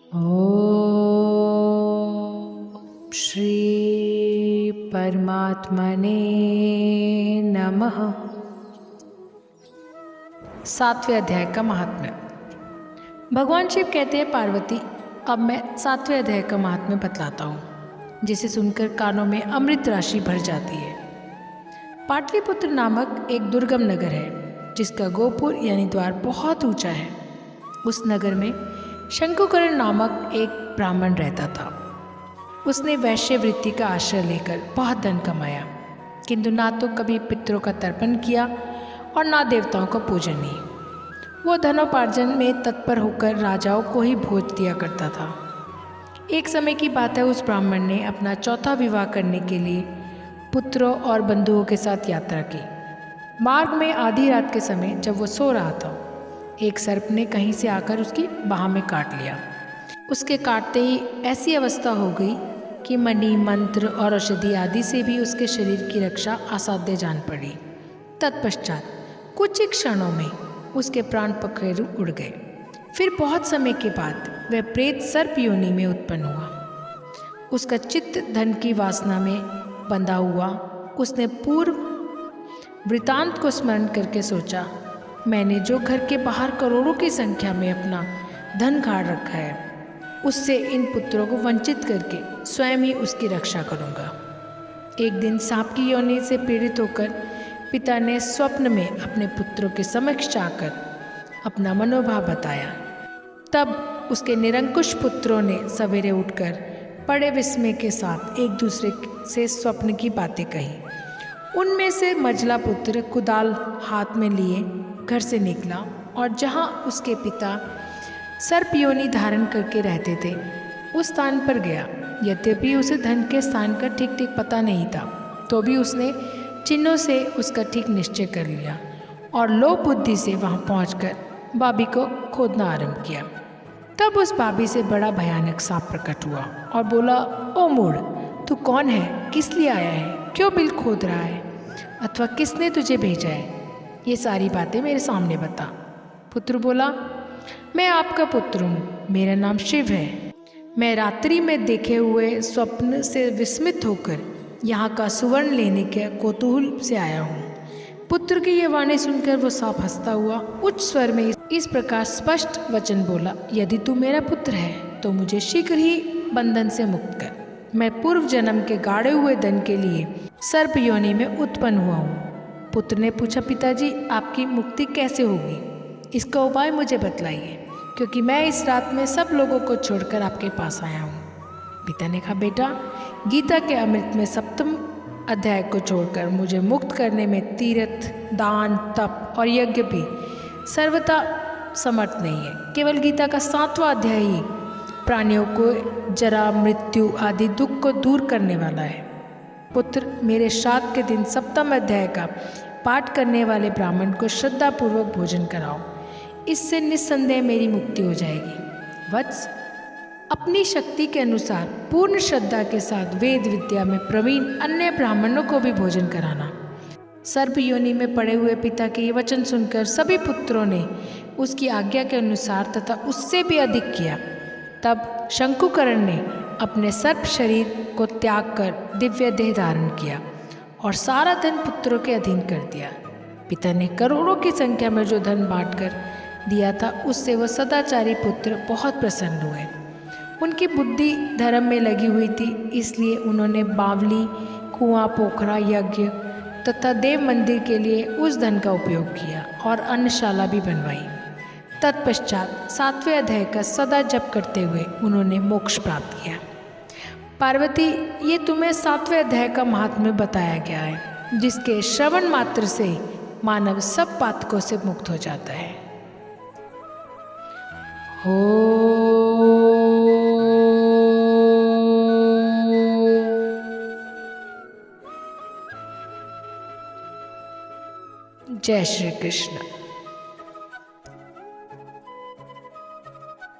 ओम श्री परमात्मने नमः। 7वें अध्याय का महात्म्य। भगवान शिव कहते हैं, पार्वती अब मैं 7वें अध्याय का महात्म्य बतलाता हूँ, जिसे सुनकर कानों में अमृत राशि भर जाती है। पाटलिपुत्र नामक एक दुर्गम नगर है, जिसका गोपुर यानी द्वार बहुत ऊंचा है। उस नगर में शंकुकरण नामक एक ब्राह्मण रहता था। उसने वैश्य वृत्ति का आश्रय लेकर बहुत धन कमाया, किंतु ना तो कभी पितरों का तर्पण किया और ना देवताओं का पूजन ही। वो धनोपार्जन में तत्पर होकर राजाओं को ही भोज दिया करता था। एक समय की बात है, उस ब्राह्मण ने अपना चौथा विवाह करने के लिए पुत्रों और बंधुओं के साथ यात्रा की। मार्ग में आधी रात के समय जब वो सो रहा था, एक सर्प ने कहीं से आकर उसकी बाह में काट लिया। उसके काटते ही ऐसी अवस्था हो गई कि मणि, मंत्र और औषधि आदि से भी उसके शरीर की रक्षा असाध्य जान पड़ी। तत्पश्चात कुछ ही क्षणों में उसके प्राण पखेरु उड़ गए। फिर बहुत समय के बाद वह प्रेत सर्प योनि में उत्पन्न हुआ। उसका चित्त धन की वासना में बंधा हुआ। उसने पूर्व वृतांत को स्मरण करके सोचा, मैंने जो घर के बाहर करोड़ों की संख्या में अपना धन गाड़ रखा है, उससे इन पुत्रों को वंचित करके स्वयं ही उसकी रक्षा करूंगा। एक दिन सांप की योनि से पीड़ित होकर पिता ने स्वप्न में अपने पुत्रों के समक्ष जाकर अपना मनोभाव बताया। तब उसके निरंकुश पुत्रों ने सवेरे उठकर बड़े विस्मय के साथ एक दूसरे से स्वप्न की बातें कही। उनमें से मझला पुत्र कुदाल हाथ में लिए घर से निकला और जहाँ उसके पिता सर्प योनि धारण करके रहते थे, उस स्थान पर गया। यद्यपि उसे धन के स्थान का ठीक ठीक पता नहीं था, तो भी उसने चिन्हों से उसका ठीक निश्चय कर लिया और लोभ बुद्धि से वहाँ पहुंचकर बाबी को खोदना आरंभ किया। तब उस बाबी से बड़ा भयानक सांप प्रकट हुआ और बोला, ओ मूढ़, तू कौन है, किस लिए आया है, क्यों बिल खोद रहा है, अथवा किसने तुझे भेजा है? ये सारी बातें मेरे सामने बता। पुत्र बोला, मैं आपका पुत्र हूँ, मेरा नाम शिव है। मैं रात्रि में देखे हुए स्वप्न से विस्मित होकर यहाँ का सुवर्ण लेने के कौतूहल से आया हूँ। पुत्र की ये वाणी सुनकर वो सांप हंसता हुआ उच्च स्वर में इस प्रकार स्पष्ट वचन बोला, यदि तू मेरा पुत्र है तो मुझे शीघ्र ही बंधन से मुक्त कर। मैं पूर्व जन्म के गाड़े हुए धन के लिए सर्प योनि में उत्पन्न हुआ हूँ। पुत्र ने पूछा, पिताजी आपकी मुक्ति कैसे होगी, इसका उपाय मुझे बतलाइए, क्योंकि मैं इस रात में सब लोगों को छोड़कर आपके पास आया हूँ। पिता ने कहा, बेटा, गीता के अमृत में 7वें अध्याय को छोड़कर मुझे मुक्त करने में तीर्थ, दान, तप और यज्ञ भी सर्वथा समर्थ नहीं है। केवल गीता का 7वां अध्याय ही प्राणियों को जरा, मृत्यु आदि दुख को दूर करने वाला है। पुत्र, मेरे श्राद्ध के दिन 7वें अध्याय का पाठ करने वाले ब्राह्मण को श्रद्धापूर्वक भोजन कराओ, इससे निस्संदेह मेरी मुक्ति हो जाएगी। वत्स, अपनी शक्ति के अनुसार पूर्ण श्रद्धा के साथ वेद विद्या में प्रवीण अन्य ब्राह्मणों को भी भोजन कराना। सर्प योनि में पड़े हुए पिता के ये वचन सुनकर सभी पुत्रों ने उसकी आज्ञा के अनुसार तथा उससे भी अधिक किया। तब शंकुकरण ने अपने सर्प शरीर को त्याग कर दिव्य देह धारण किया और सारा धन पुत्रों के अधीन कर दिया। पिता ने करोड़ों की संख्या में जो धन बांटकर दिया था, उससे वह सदाचारी पुत्र बहुत प्रसन्न हुए। उनकी बुद्धि धर्म में लगी हुई थी, इसलिए उन्होंने बावली, कुआं, पोखरा, यज्ञ तथा देव मंदिर के लिए उस धन का उपयोग किया और अन्नशाला भी बनवाई। तत्पश्चात 7वें अध्याय का सदा जप करते हुए उन्होंने मोक्ष प्राप्त किया। पार्वती, ये तुम्हें 7वें अध्याय का महात्म्य बताया गया है, जिसके श्रवण मात्र से मानव सब पातकों से मुक्त हो जाता है। हो जय श्री कृष्ण।